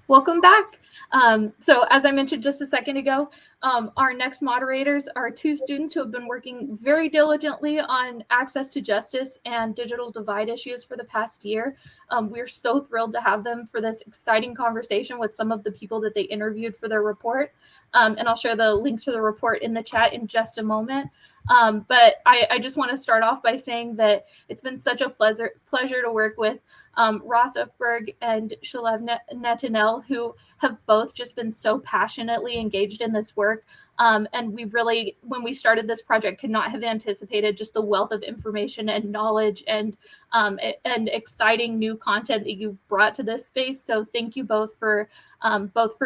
Welcome back. So as I mentioned just a second ago, our next moderators are two students who have been working very diligently on access to justice and digital divide issues for the past year. We're so thrilled to have them for this exciting conversation with some of the people that they interviewed for their report. And I'll share the link to the report in the chat in just a moment. But I just want to start off by saying that it's been such a pleasure to work with Ross Ufberg and Shalev Netanel, who have both just been so passionately engaged in this work. And we really, when we started this project, could not have anticipated just the wealth of information and knowledge and exciting new content that you've brought to this space. So thank you both for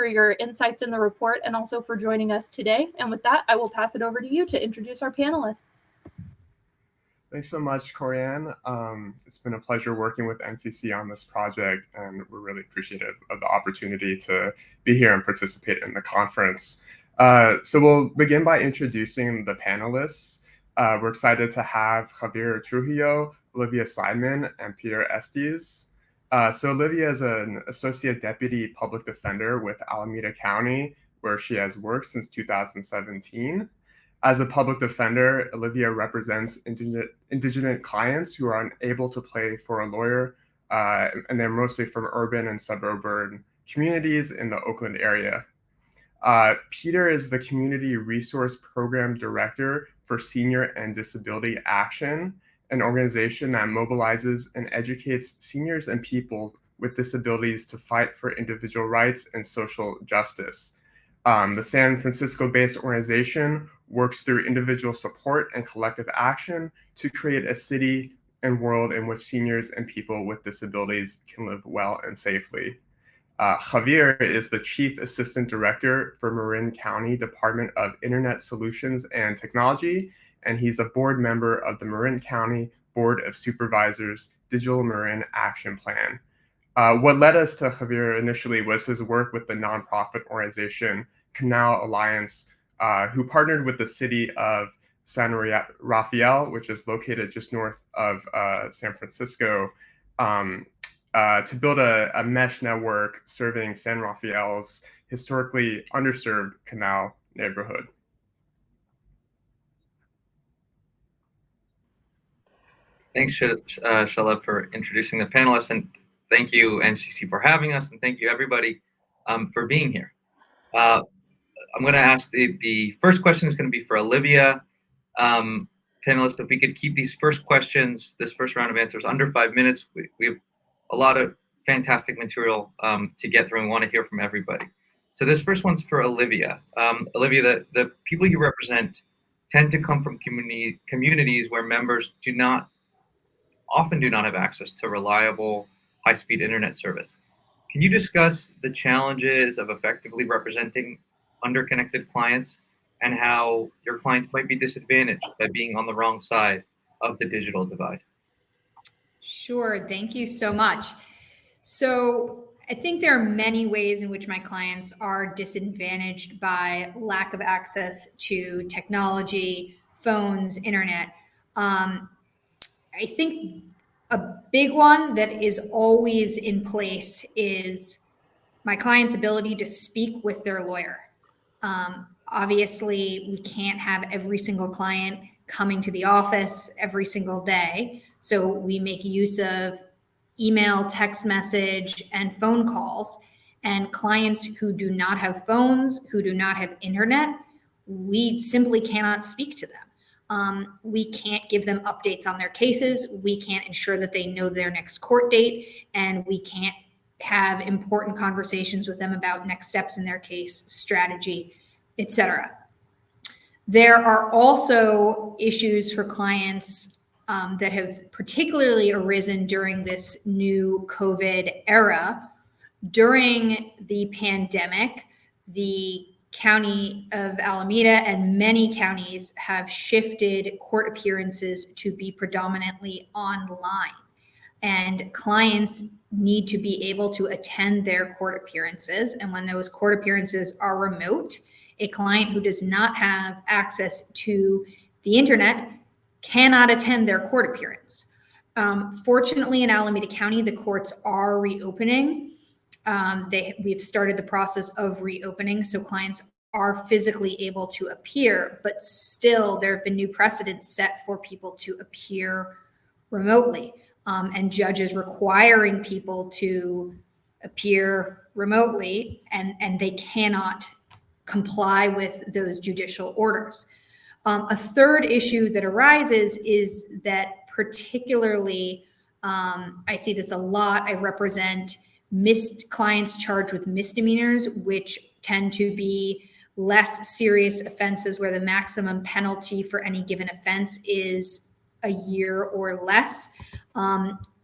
your insights in the report and also for joining us today. And with that, I will pass it over to you to introduce our panelists. Thanks so much, Corianne. It's been a pleasure working with NCC on this project, and we're really appreciative of the opportunity to be here and participate in the conference. So we'll begin by introducing the panelists. We're excited to have Javier Trujillo, Olivia Simon, and Peter Estes. So Olivia is an Associate Deputy Public Defender with Alameda County, where she has worked since 2017. As a public defender, Olivia represents indigent clients who are unable to pay for a lawyer, and they're mostly from urban and suburban communities in the Oakland area. Peter is the Community Resource Program Director for Senior and Disability Action, an organization that mobilizes and educates seniors and people with disabilities to fight for individual rights and social justice. The San Francisco-based organization works through individual support and collective action to create a city and world in which seniors and people with disabilities can live well and safely. Javier is the Chief Assistant Director for Marin County Department of Internet Solutions and Technology, and he's a board member of the Marin County Board of Supervisors Digital Marin Action Plan. What led us to Javier initially was his work with the nonprofit organization Canal Alliance, who partnered with the city of San Rafael, which is located just north of San Francisco, to build a mesh network serving San Rafael's historically underserved Canal neighborhood. Thanks, Shalev, for introducing the panelists, and thank you, NCC, for having us, and thank you, everybody, for being here. I'm going to ask the first question is going to be for Olivia. Panelists, if we could keep these first questions, this first round of answers under 5 minutes, we have a lot of fantastic material to get through and want to hear from everybody. So this first one's for Olivia. Olivia, the people you represent tend to come from communities where members often do not have access to reliable, high-speed internet service. Can you discuss the challenges of effectively representing underconnected clients and how your clients might be disadvantaged by being on the wrong side of the digital divide? Sure, thank you so much. So I think there are many ways in which my clients are disadvantaged by lack of access to technology, phones, internet. I think a big one that is always in place is my client's ability to speak with their lawyer. Obviously, we can't have every single client coming to the office every single day. So we make use of email, text message, and phone calls. And clients who do not have phones, who do not have internet, we simply cannot speak to them. We can't give them updates on their cases. We can't ensure that they know their next court date, and we can't have important conversations with them about next steps in their case, strategy, etc. There are also issues for clients that have particularly arisen during this new COVID era. During the pandemic, the County of Alameda and many counties have shifted court appearances to be predominantly online. And clients need to be able to attend their court appearances. And when those court appearances are remote, a client who does not have access to the internet cannot attend their court appearance. Fortunately, in Alameda County, the courts are reopening. we've started the process of reopening, so clients are physically able to appear, but still there have been new precedents set for people to appear remotely, and judges requiring people to appear remotely, and they cannot comply with those judicial orders. A third issue that arises is that particularly, I see this a lot. I represent clients charged with misdemeanors, which tend to be less serious offenses where the maximum penalty for any given offense is a year or less.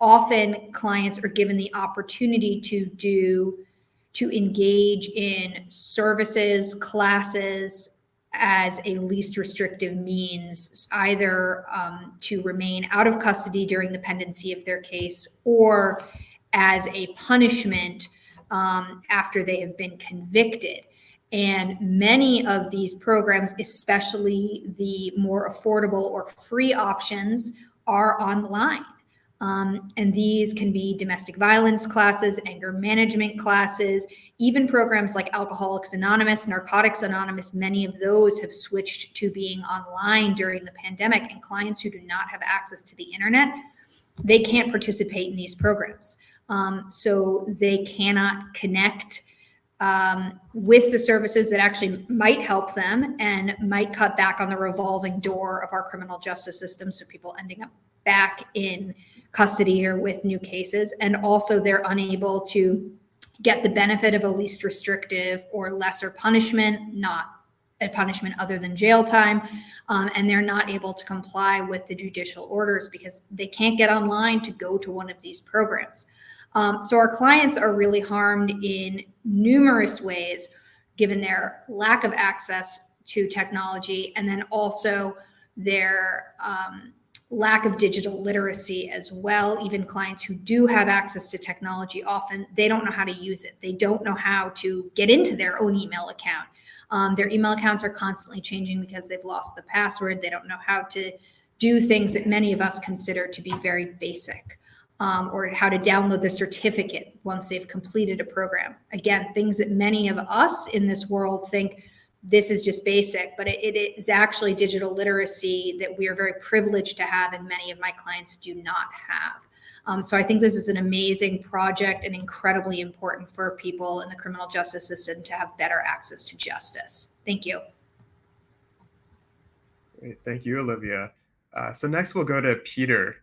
Often clients are given the opportunity to engage in services, classes, as a least restrictive means, either to remain out of custody during the pendency of their case, or as a punishment after they have been convicted. And many of these programs, especially the more affordable or free options, are online. And these can be domestic violence classes, anger management classes, even programs like Alcoholics Anonymous, Narcotics Anonymous. Many of those have switched to being online during the pandemic, and clients who do not have access to the internet, they can't participate in these programs. So they cannot connect with the services that actually might help them and might cut back on the revolving door of our criminal justice system. So people ending up back in custody or with new cases. And also they're unable to get the benefit of a least restrictive or lesser punishment, not a punishment other than jail time. And they're not able to comply with the judicial orders because they can't get online to go to one of these programs. So our clients are really harmed in numerous ways, given their lack of access to technology, and then also their lack of digital literacy as well. Even clients who do have access to technology, often they don't know how to use it. They don't know how to get into their own email account. Their email accounts are constantly changing because they've lost the password. They don't know how to do things that many of us consider to be very basic. Or how to download the certificate once they've completed a program. Again, things that many of us in this world think this is just basic, but it is actually digital literacy that we are very privileged to have, and many of my clients do not have. So I think this is an amazing project and incredibly important for people in the criminal justice system to have better access to justice. Thank you. Great. Thank you, Olivia. So next we'll go to Peter.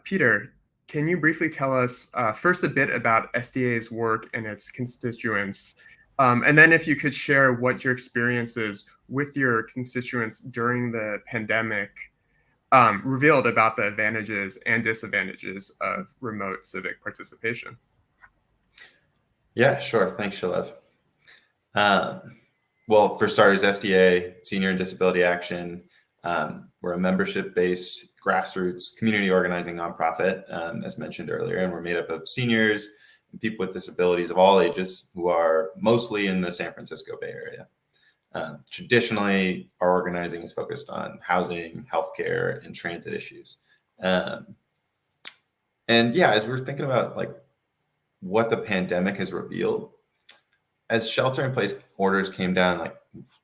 Peter, can you briefly tell us first a bit about SDA's work and its constituents? And then if you could share what your experiences with your constituents during the pandemic revealed about the advantages and disadvantages of remote civic participation. Yeah, sure. Thanks, Shalev. Well, for starters, SDA, Senior and Disability Action, we're a membership-based grassroots community organizing nonprofit, as mentioned earlier, and we're made up of seniors and people with disabilities of all ages who are mostly in the San Francisco Bay Area. Traditionally, our organizing is focused on housing, healthcare, and transit issues. And yeah, as we're thinking about like what the pandemic has revealed, as shelter-in-place orders came down like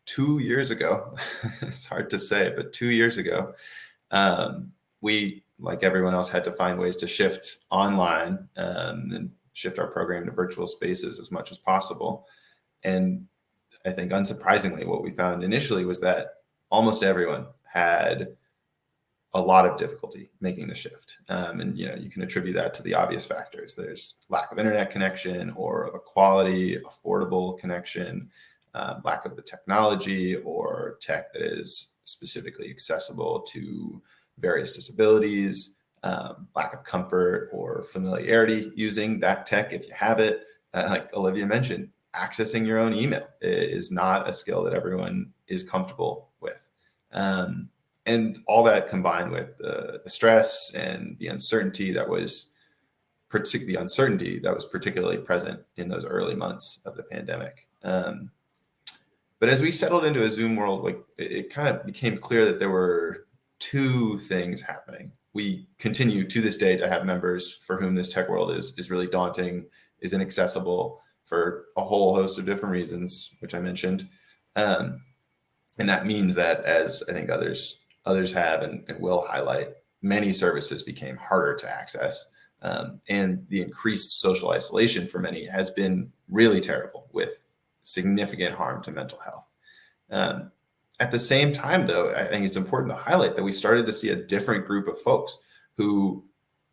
2 years ago, it's hard to say, but 2 years ago, we, like everyone else, had to find ways to shift online and shift our program to virtual spaces as much as possible. And I think unsurprisingly, what we found initially was that almost everyone had a lot of difficulty making the shift. And you can attribute that to the obvious factors. There's lack of internet connection or of a quality, affordable connection, lack of the technology or tech that is specifically accessible to various disabilities, lack of comfort or familiarity using that tech if you have it. Like Olivia mentioned, accessing your own email is not a skill that everyone is comfortable with. And all that combined with the stress and the uncertainty that was particularly present in those early months of the pandemic. But as we settled into a Zoom world, like it kind of became clear that there were two things happening. We continue to this day to have members for whom this tech world is really daunting is inaccessible for a whole host of different reasons, which I mentioned. And that means that, as I think others have and will highlight, many services became harder to access. And the increased social isolation for many has been really terrible, with significant harm to mental health. At the same time, though, I think it's important to highlight that we started to see a different group of folks who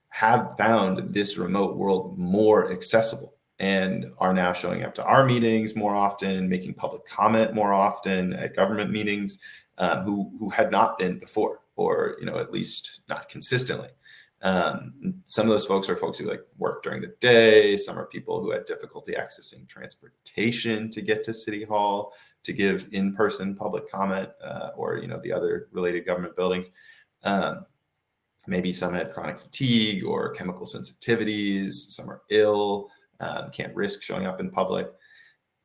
have found this remote world more accessible and are now showing up to our meetings more often, making public comment more often at government meetings, who had not been before, or at least not consistently. Some of those folks are folks who work during the day. Some are people who had difficulty accessing transportation to get to City Hall to give in-person public comment, or the other related government buildings. Maybe some had chronic fatigue or chemical sensitivities. Some are ill, can't risk showing up in public.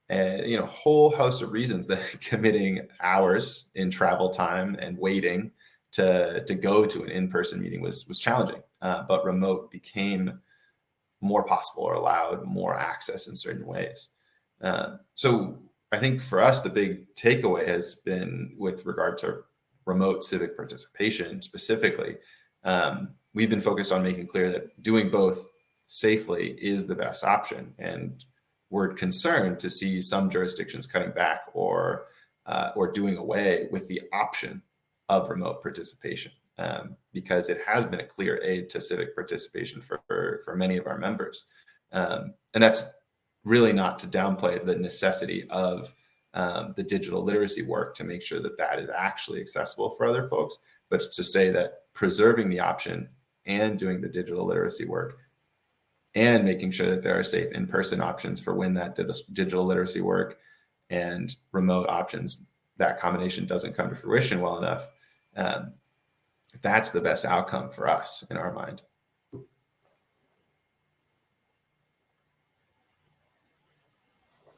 And a whole host of reasons that committing hours in travel time and waiting to go to an in-person meeting was challenging, but remote became more possible or allowed more access in certain ways. So I think for us, the big takeaway has been, with regard to remote civic participation specifically, we've been focused on making clear that doing both safely is the best option. And we're concerned to see some jurisdictions cutting back or doing away with the option of remote participation, because it has been a clear aid to civic participation for many of our members. And that's really not to downplay the necessity of the digital literacy work to make sure that is actually accessible for other folks, but to say that preserving the option and doing the digital literacy work and making sure that there are safe in-person options for when that digital literacy work and remote options, that combination doesn't come to fruition well enough, that's the best outcome for us in our mind.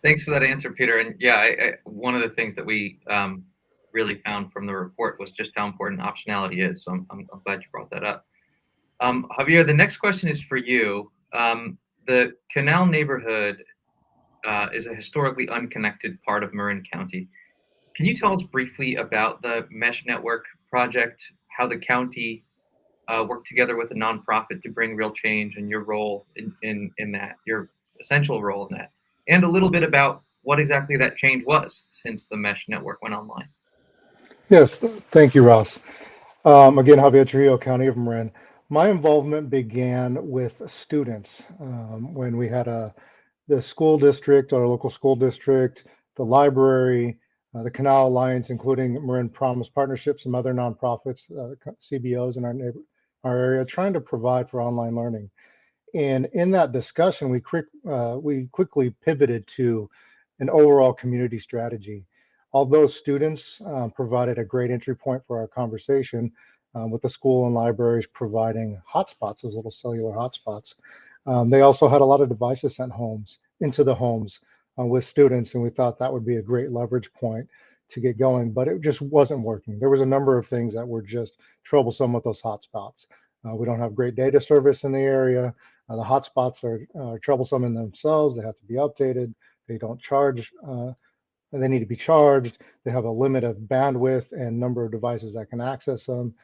Thanks for that answer, Peter. And yeah, one of the things that we really found from the report was just how important optionality is. So I'm glad you brought that up. Javier, the next question is for you. The Canal neighborhood is a historically unconnected part of Marin County. Can you tell us briefly about the Mesh Network project, how the county worked together with a nonprofit to bring real change, and your role in that, your essential role in that, and a little bit about what exactly that change was since the Mesh Network went online? Yes, thank you, Ross. Again, Javier Trujillo, County of Marin. My involvement began with students when we had the school district, our local school district, the library, the Canal Alliance, including Marin Promise Partnership, some other nonprofits, CBOs in our area, trying to provide for online learning. And in that discussion, we quickly pivoted to an overall community strategy. Although students provided a great entry point for our conversation, with the school and libraries providing hotspots, those little cellular hotspots, they also had a lot of devices sent into the homes with students, and we thought that would be a great leverage point to get going, but it just wasn't working. There was a number of things that were just troublesome with those hotspots. We don't have great data service in the area. The hotspots are troublesome in themselves. They have to be updated. They don't charge. They need to be charged. They have a limit of bandwidth and number of devices that can access them.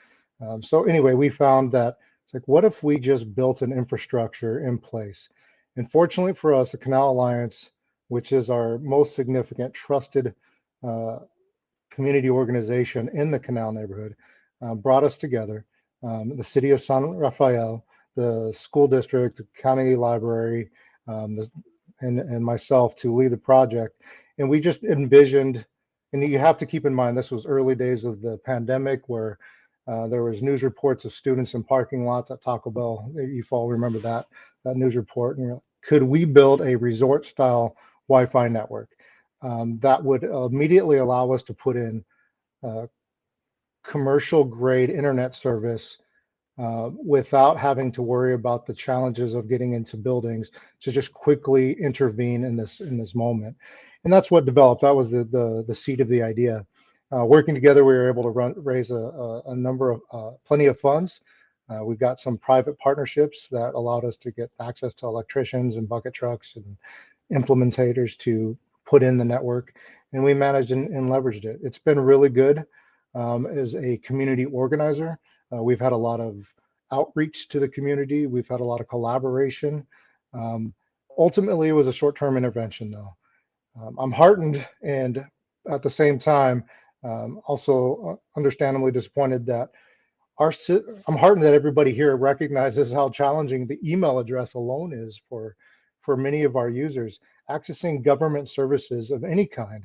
So anyway, we found that it's like, what if we just built an infrastructure in place? And fortunately for us, the Canal Alliance, which is our most significant trusted community organization in the Canal neighborhood, brought us together. The city of San Rafael, the school district, the county library, and myself to lead the project. And we just envisioned, and you have to keep in mind, this was early days of the pandemic, where there was news reports of students in parking lots at Taco Bell. You all remember that news report. And could we build a resort-style Wi-Fi network that would immediately allow us to put in commercial-grade internet service without having to worry about the challenges of getting into buildings, to just quickly intervene in this moment? And that's what developed. That was the seed of the idea. Working together, we were able to raise a number of plenty of funds We've got some private partnerships that allowed us to get access to electricians and bucket trucks and implementators to put in the network, and we managed and leveraged it. It's been really good as a community organizer. We've had a lot of outreach to the community. We've had a lot of collaboration. Ultimately, it was a short-term intervention, though. I'm heartened and at the same time also understandably disappointed that I'm heartened that everybody here recognizes how challenging the email address alone is for many of our users. Accessing government services of any kind,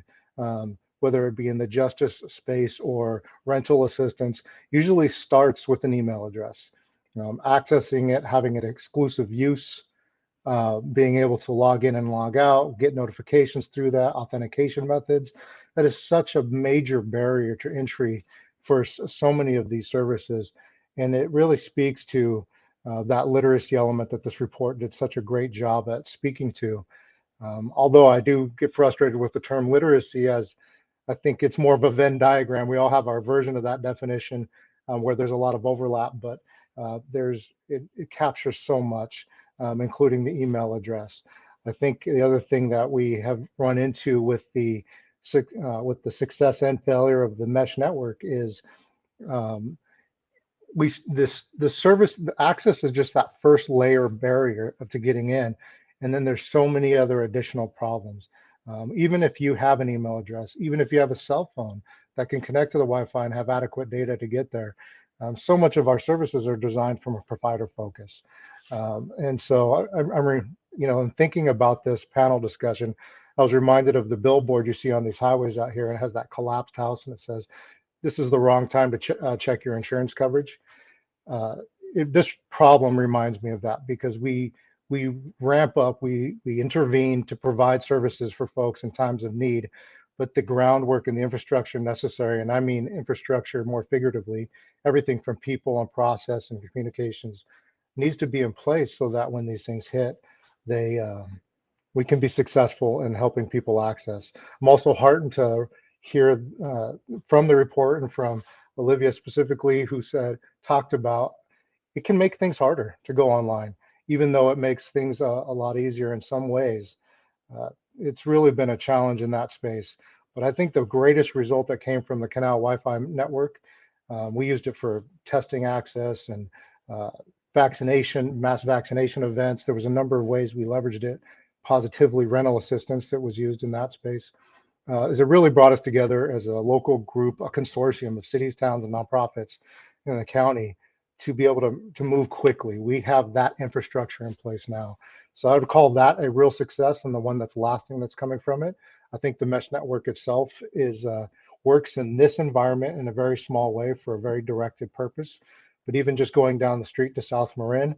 whether it be in the justice space or rental assistance, usually starts with an email address. Accessing it, having it exclusive use, being able to log in and log out, get notifications through that, authentication methods. That is such a major barrier to entry for so many of these services. And it really speaks to that literacy element that this report did such a great job at speaking to. Although I do get frustrated with the term literacy, as I think it's more of a Venn diagram. We all have our version of that definition where there's a lot of overlap, but it captures so much, including the email address. I think the other thing that we have run into with the success and failure of the mesh network is the service, the access is just that first layer barrier to getting in, and then there's so many other additional problems. Even if you have an email address, even if you have a cell phone that can connect to the Wi-Fi and have adequate data to get there, so much of our services are designed from a provider focus. And so in thinking about this panel discussion, I was reminded of the billboard you see on these highways out here, and it has that collapsed house, and it says, "This is the wrong time to check your insurance coverage." This problem reminds me of that, because we ramp up, we intervene to provide services for folks in times of need, but the groundwork and the infrastructure necessary, and I mean infrastructure more figuratively, everything from people and process and communications, needs to be in place so that when these things hit, we can be successful in helping people access. I'm also heartened to hear from the report and from Olivia specifically, who talked about it can make things harder to go online, even though it makes things a lot easier in some ways. It's really been a challenge in that space. But I think the greatest result that came from the Canal Wi-Fi network, we used it for testing access and mass vaccination events. There was a number of ways we leveraged it positively. Rental assistance that was used in that space. Is it really brought us together as a local group, a consortium of cities, towns, and nonprofits in the county to be able to move quickly. We have that infrastructure in place now. So I would call that a real success, and the one that's lasting that's coming from it. I think the mesh network itself works in this environment in a very small way for a very directed purpose. But even just going down the street to South Marin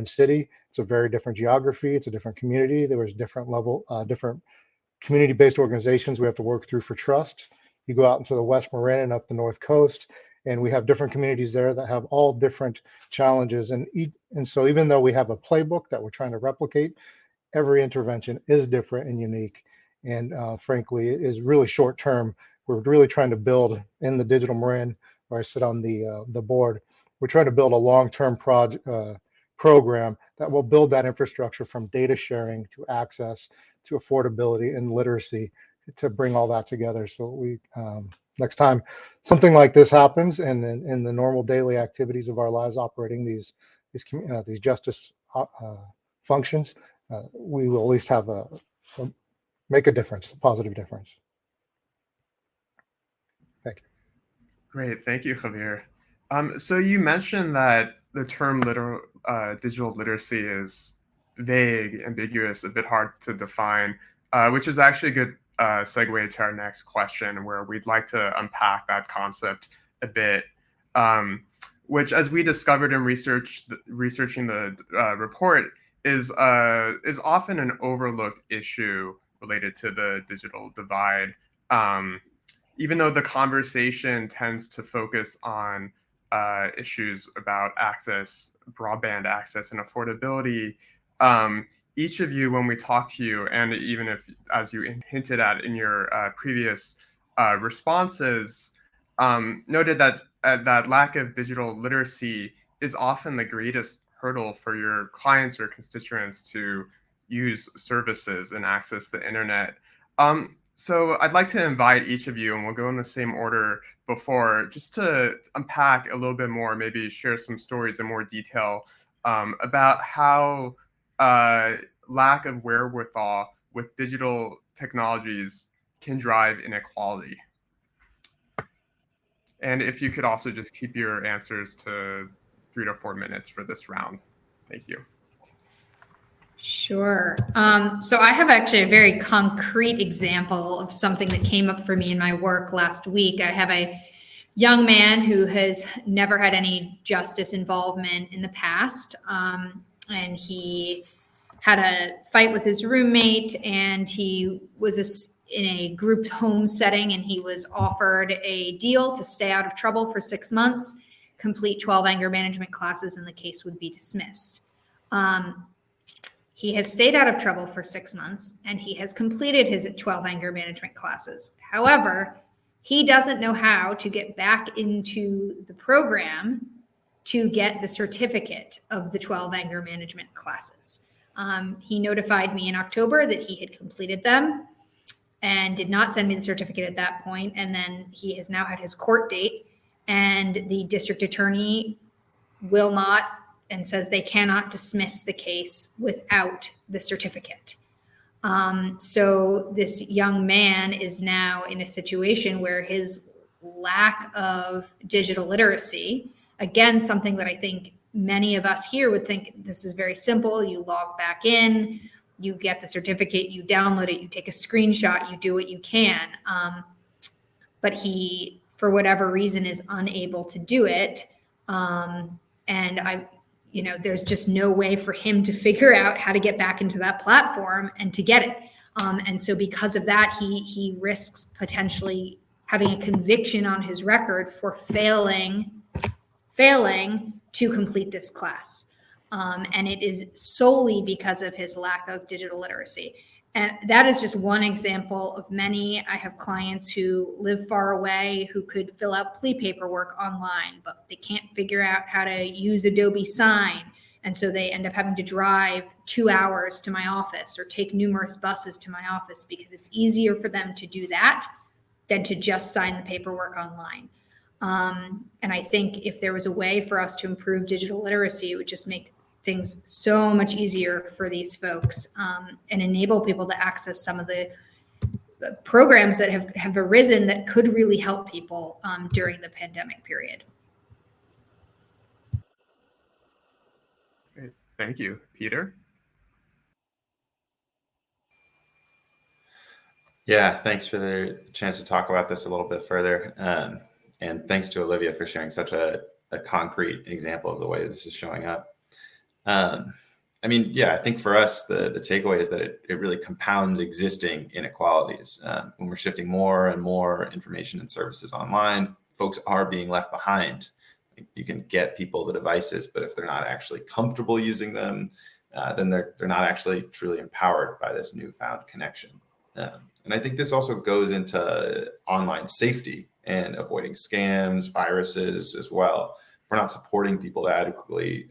City, it's a very different geography. It's a different community. There was different community-based organizations we have to work through for trust. You go out into the West Marin and up the North Coast, and we have different communities there that have all different challenges. And so even though we have a playbook that we're trying to replicate, every intervention is different and unique. And frankly, it is really short term. We're really trying to build in the Digital Marin, where I sit on the board. We're trying to build a long-term program that will build that infrastructure from data sharing to access to affordability and literacy to bring all that together. So we next time something like this happens, and in the normal daily activities of our lives operating these justice functions, we will at least have make a difference, a positive difference. Thank you. Great, thank you, Javier. So you mentioned that the term digital literacy is vague, ambiguous, a bit hard to define, which is actually a good segue to our next question, where we'd like to unpack that concept a bit, which, as we discovered in researching the report, is often an overlooked issue related to the digital divide. Even though the conversation tends to focus on issues about access, broadband access, and affordability, each of you, when we talk to you, and even if, as you hinted at in your previous responses, noted that that lack of digital literacy is often the greatest hurdle for your clients or constituents to use services and access the internet. So I'd like to invite each of you, and we'll go in the same order before, just to unpack a little bit more, maybe share some stories in more detail about how lack of wherewithal with digital technologies can drive inequality. And if you could also just keep your answers to 3 to 4 minutes for this round. Thank you. Sure. So I have actually a very concrete example of something that came up for me in my work last week. I have a young man who has never had any justice involvement in the past. And he had a fight with his roommate, and he was in a group home setting, and he was offered a deal to stay out of trouble for 6 months, complete 12 anger management classes, and the case would be dismissed. He has stayed out of trouble for 6 months, and he has completed his 12 anger management classes. However, he doesn't know how to get back into the program to get the certificate of the 12 anger management classes. He notified me in October that he had completed them and did not send me the certificate at that point. And then he has now had his court date, and the district attorney will not, and says they cannot dismiss the case without the certificate. So this young man is now in a situation where his lack of digital literacy, again, something that I think many of us here would think this is very simple. You log back in, you get the certificate, you download it, you take a screenshot, you do what you can. But he, for whatever reason, is unable to do it. And there's just no way for him to figure out how to get back into that platform and to get it. And so because of that, he risks potentially having a conviction on his record for failing to complete this class. And it is solely because of his lack of digital literacy. And that is just one example of many. I have clients who live far away who could fill out plea paperwork online, but they can't figure out how to use Adobe Sign. And so they end up having to drive 2 hours to my office or take numerous buses to my office because it's easier for them to do that than to just sign the paperwork online. And I think if there was a way for us to improve digital literacy, it would just make things so much easier for these folks, and enable people to access some of the programs that have arisen that could really help people during the pandemic period. Great. Thank you. Peter? Yeah, thanks for the chance to talk about this a little bit further. And thanks to Olivia for sharing such a concrete example of the way this is showing up. I think for us, the takeaway is that it really compounds existing inequalities. When we're shifting more and more information and services online, folks are being left behind. You can get people the devices, but if they're not actually comfortable using them, then they're not actually truly empowered by this newfound connection. And I think this also goes into online safety and avoiding scams, viruses as well. If we're not supporting people to adequately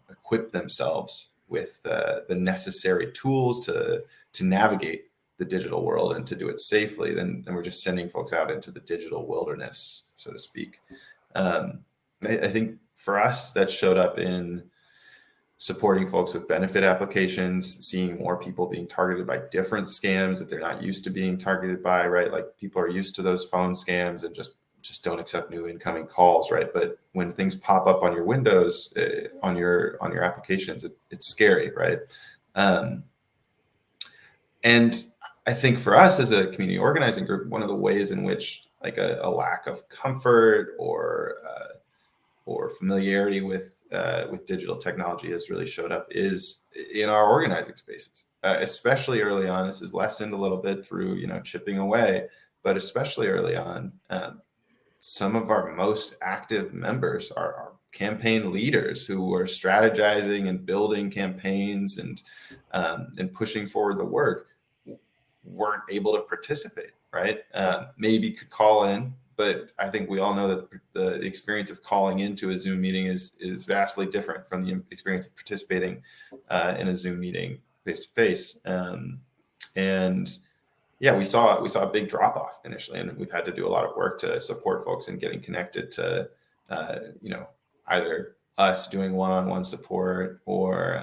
equip themselves with the necessary tools to navigate the digital world and to do it safely, then we're just sending folks out into the digital wilderness, so to speak. I think for us, that showed up in supporting folks with benefit applications, seeing more people being targeted by different scams that they're not used to being targeted by, right? Like people are used to those phone scams and just don't accept new incoming calls, right? But when things pop up on your windows, on your applications, it's scary, right? And I think for us as a community organizing group, one of the ways in which like a lack of comfort or familiarity with digital technology has really showed up is in our organizing spaces, especially early on. This is lessened a little bit through chipping away, but especially early on, some of our most active members are campaign leaders who are strategizing and building campaigns and pushing forward the work, weren't able to participate, right? Maybe could call in, But I think we all know that the experience of calling into a Zoom meeting is vastly different from the experience of participating in a Zoom meeting face to face. And yeah, we saw a big drop off initially, and we've had to do a lot of work to support folks in getting connected to, either us doing one-on-one support or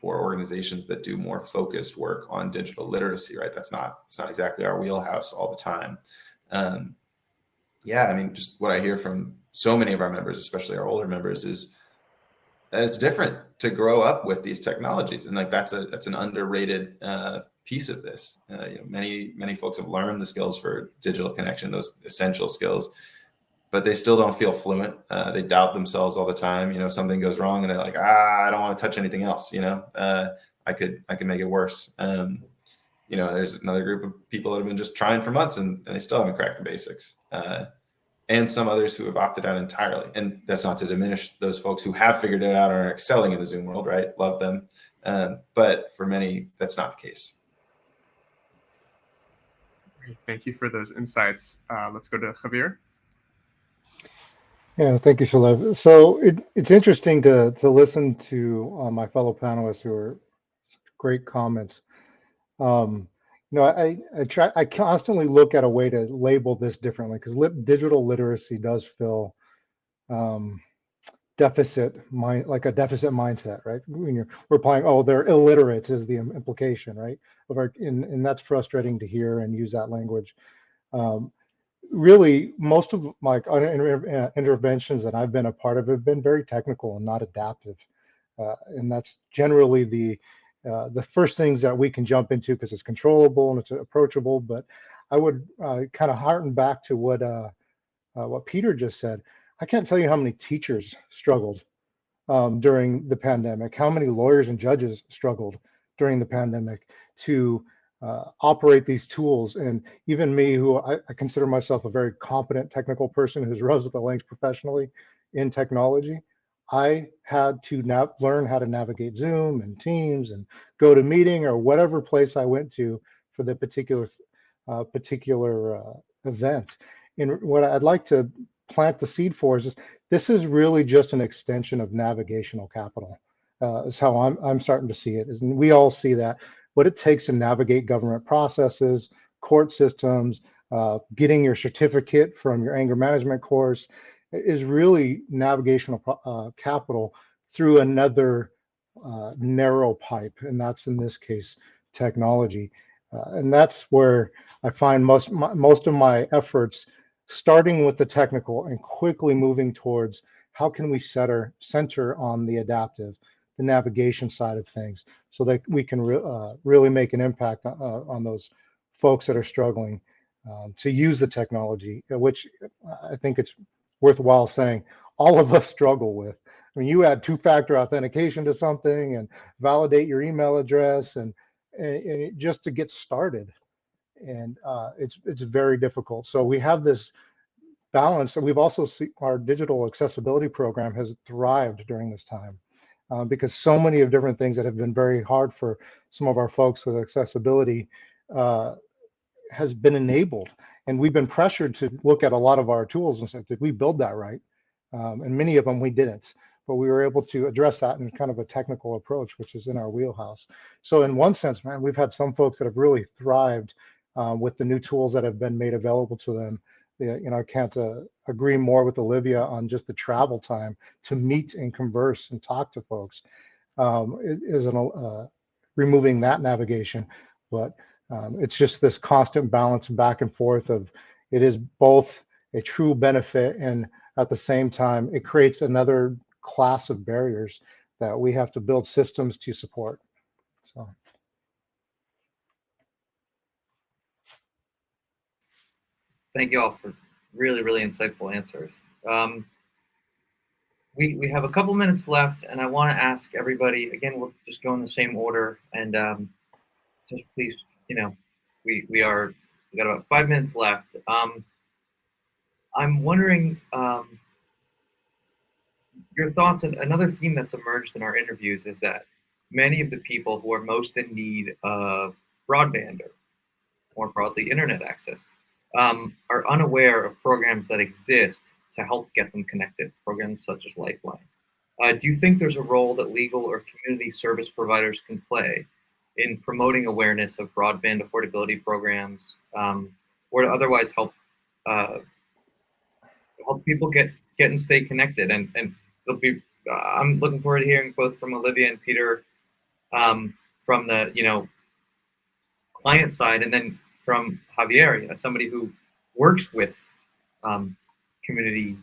organizations that do more focused work on digital literacy. Right, it's not exactly our wheelhouse all the time. Yeah, I mean, just what I hear from so many of our members, especially our older members, is that it's different to grow up with these technologies, and like that's an underrated piece of this. Many folks have learned the skills for digital connection, those essential skills, but they still don't feel fluent. They doubt themselves all the time. Something goes wrong, and they're like, I don't want to touch anything else. I could make it worse. There's another group of people that have been just trying for months, and they still haven't cracked the basics. And some others who have opted out entirely. And that's not to diminish those folks who have figured it out and are excelling in the Zoom world, right? Love them. But for many, that's not the case. Great. Thank you for those insights. Let's go to Javier. Yeah, thank you, Shalev. So it's interesting to listen to my fellow panelists who are great comments. I constantly look at a way to label this differently, because digital literacy does feel like a deficit mindset, right? When we're applying, they're illiterate is the implication, right? And that's frustrating to hear and use that language. Really, most of my interventions that I've been a part of have been very technical and not adaptive, and that's generally the first things that we can jump into because it's controllable and it's approachable. But I would kind of harken back to what Peter just said. I can't tell you how many teachers struggled during the pandemic, how many lawyers and judges struggled during the pandemic to operate these tools. And even me, who I consider myself a very competent technical person who's rose the ranks professionally in technology, I had to learn how to navigate Zoom and Teams and GoToMeeting or whatever place I went to for the particular event. And what I'd like to plant the seed for is this is really just an extension of navigational capital. Is how I'm starting to see it. And we all see that what it takes to navigate government processes, court systems, getting your certificate from your anger management course is really navigational capital through another narrow pipe, and that's in this case technology. And that's where I find most of my efforts, starting with the technical and quickly moving towards how can we center on the adaptive, the navigation side of things, so that we can really make an impact on those folks that are struggling to use the technology, which I think it's worthwhile saying all of us struggle with. I mean, you add two-factor authentication to something and validate your email address and just to get started, and it's very difficult. So we have this balance, and we've also seen our digital accessibility program has thrived during this time. Because so many of different things that have been very hard for some of our folks with accessibility has been enabled. And we've been pressured to look at a lot of our tools and say, did we build that right? And many of them we didn't, but we were able to address that in kind of a technical approach, which is in our wheelhouse. So in one sense, man, we've had some folks that have really thrived with the new tools that have been made available to them. I can't agree more with Olivia on just the travel time to meet and converse and talk to folks. Removing that navigation, but it's just this constant balance back and forth of it is both a true benefit and at the same time it creates another class of barriers that we have to build systems to support. So. Thank you all for really, really insightful answers. We have a couple minutes left, and I want to ask everybody, again, we'll just go in the same order, and just please, we got about 5 minutes left. I'm wondering your thoughts, and another theme that's emerged in our interviews is that many of the people who are most in need of broadband or more broadly internet access are unaware of programs that exist to help get them connected, programs such as Lifeline. Do you think there's a role that legal or community service providers can play in promoting awareness of broadband affordability programs, or to otherwise help people get and stay connected? And it'll be I'm looking forward to hearing both from Olivia and Peter, from the client side, and then from Javier, somebody who works with community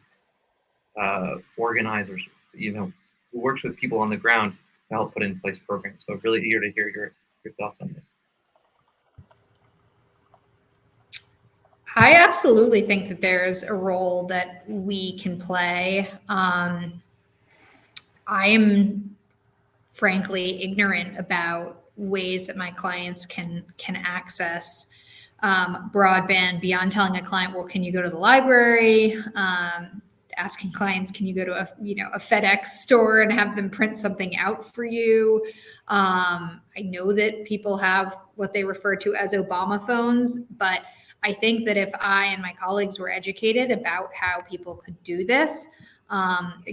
organizers, who works with people on the ground to help put in place programs. So really eager to hear your thoughts on this. I absolutely think that there's a role that we can play. I am frankly ignorant about ways that my clients can access broadband beyond telling a client, well, can you go to the library? Asking clients, can you go to a FedEx store and have them print something out for you? I know that people have what they refer to as Obama phones, but I think that if I and my colleagues were educated about how people could do this,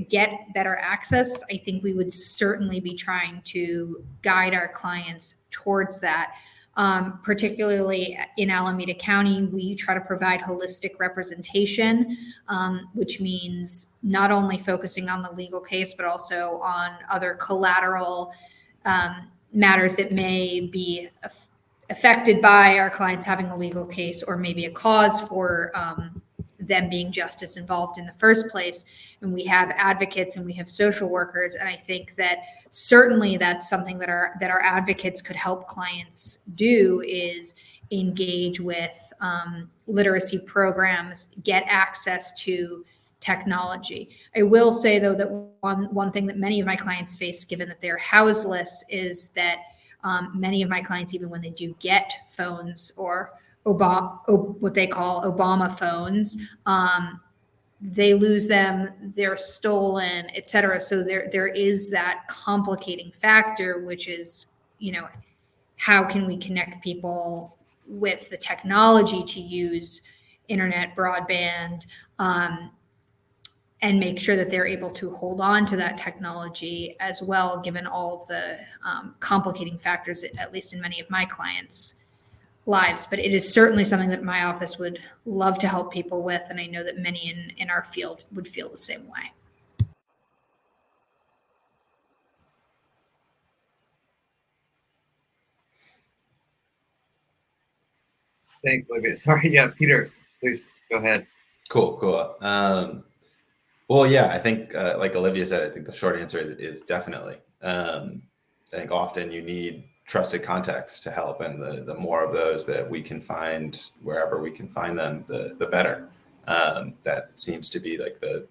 get better access, I think we would certainly be trying to guide our clients towards that. Particularly in Alameda County, we try to provide holistic representation, which means not only focusing on the legal case, but also on other collateral matters that may be affected by our clients having a legal case, or maybe a cause for them being justice involved in the first place. And we have advocates and we have social workers. And I think that certainly that's something that our advocates could help clients do, is engage with literacy programs, get access to technology. I will say, though, that one thing that many of my clients face, given that they're houseless, is that many of my clients, even when they do get phones or what they call Obama phones, they lose them, they're stolen, et cetera. So there is that complicating factor, which is, how can we connect people with the technology to use internet, broadband, and make sure that they're able to hold on to that technology as well, given all of the complicating factors, at least in many of my clients' lives. But it is certainly something that my office would love to help people with, and I know that many in our field would feel the same way. Thanks, Olivia. Sorry, yeah, Peter, please go ahead. Cool. Well, yeah, I think like Olivia said, I think the short answer is definitely. I think often you need trusted contacts to help, and the more of those that we can find wherever we can find them, the better. That seems to be like the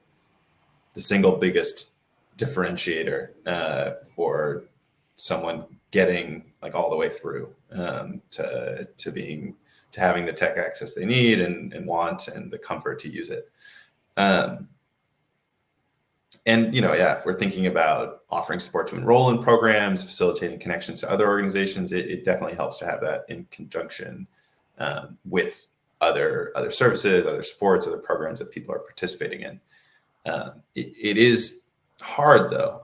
single biggest differentiator for someone getting like all the way through to having the tech access they need and want, and the comfort to use it. And, if we're thinking about offering support to enroll in programs, facilitating connections to other organizations, it definitely helps to have that in conjunction with other services, other supports, other programs that people are participating in. It is hard, though,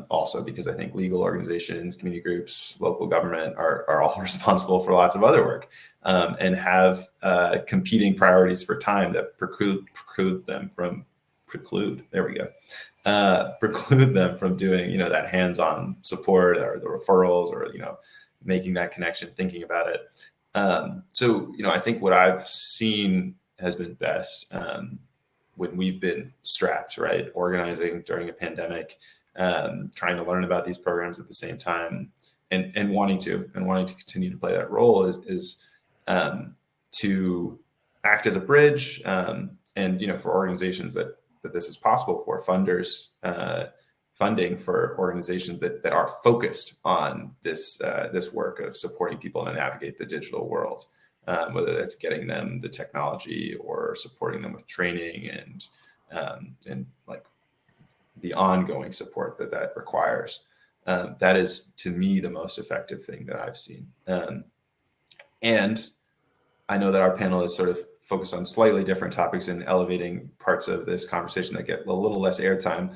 also because I think legal organizations, community groups, local government are all responsible for lots of other work, and have competing priorities for time that preclude them from doing, that hands-on support or the referrals, or, making that connection, thinking about it. So, I think what I've seen has been best when we've been strapped, right? Organizing during a pandemic, trying to learn about these programs at the same time, and wanting to continue to play that role is to act as a bridge, and, for organizations that this is possible for, funders, funding for organizations that are focused on this work of supporting people to navigate the digital world, whether that's getting them the technology or supporting them with training and like the ongoing support that requires. That is, to me, the most effective thing that I've seen. And I know that our panelists sort of focus on slightly different topics and elevating parts of this conversation that get a little less airtime.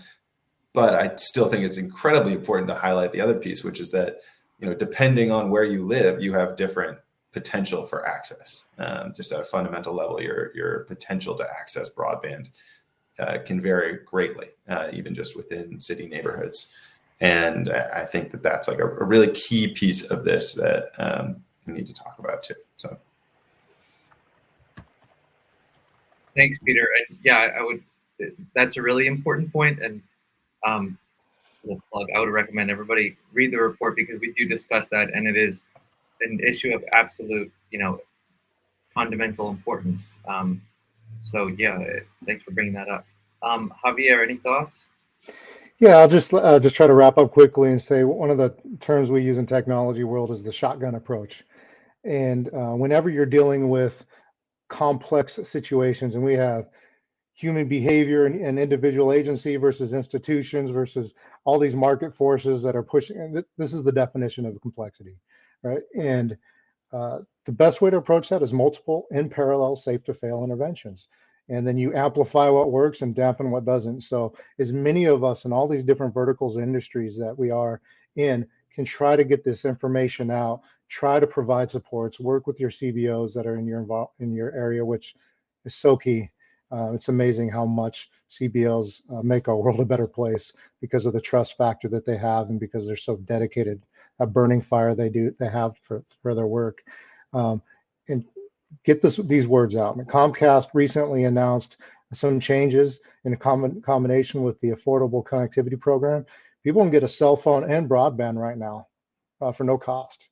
But I still think it's incredibly important to highlight the other piece, which is that, depending on where you live, you have different potential for access. Just at a fundamental level, your potential to access broadband can vary greatly, even just within city neighborhoods. And I think that that's like a really key piece of this that we need to talk about too. So. Thanks, Peter. And yeah, that's a really important point. And we'll plug, I would recommend everybody read the report, because we do discuss that, and it is an issue of absolute, fundamental importance. So yeah, thanks for bringing that up. Javier, any thoughts? Yeah, I'll just try to wrap up quickly and say one of the terms we use in technology world is the shotgun approach. And whenever you're dealing with complex situations, and we have human behavior and individual agency versus institutions versus all these market forces that are pushing, and this is the definition of complexity, right? And the best way to approach that is multiple in parallel safe to fail interventions. And then you amplify what works and dampen what doesn't. So as many of us in all these different verticals and industries that we are in can try to get this information out, try to provide supports, work with your CBOs that are in your area, which is so key. It's amazing how much CBOs make our world a better place because of the trust factor that they have and because they're so dedicated, a burning fire they have for their work. And get these words out. Comcast recently announced some changes in combination with the Affordable Connectivity Program. People can get a cell phone and broadband right now for no cost.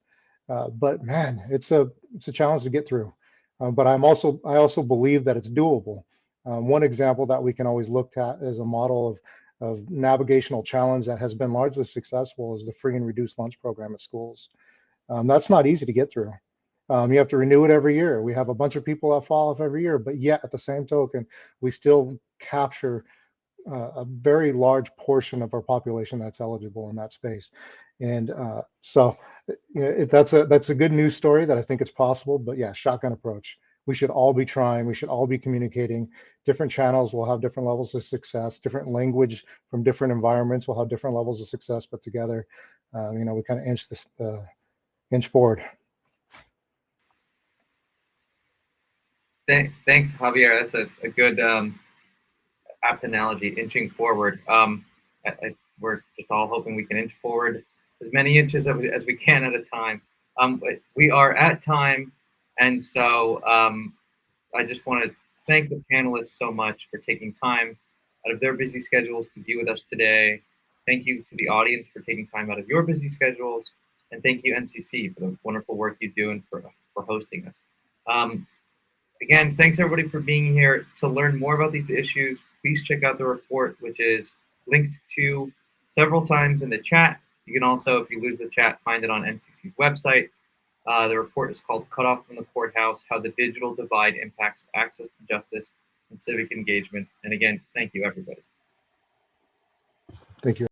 But man, it's a challenge to get through. But I also believe that it's doable. One example that we can always look at as a model of navigational challenge that has been largely successful is the free and reduced lunch program at schools. That's not easy to get through. You have to renew it every year. We have a bunch of people that fall off every year, but yet at the same token, we still capture a very large portion of our population that's eligible in that space. And so that's a good news story that I think it's possible. But yeah, shotgun approach. We should all be trying. We should all be communicating. Different channels will have different levels of success. Different language from different environments will have different levels of success. But together, we kind of inch forward. Thanks, Javier. That's a good apt analogy, inching forward. We're just all hoping we can inch forward as many inches as we can at a time. We are at time, and so I just want to thank the panelists so much for taking time out of their busy schedules to be with us today. Thank you to the audience for taking time out of your busy schedules, and thank you, NCC, for the wonderful work you do and for hosting us. Again, thanks everybody for being here. To learn more about these issues, please check out the report, which is linked to several times in the chat. You can also, if you lose the chat, find it on NCC's website. The report is called Cut Off from the Courthouse, How the Digital Divide Impacts Access to Justice and Civic Engagement. And again, thank you, everybody. Thank you.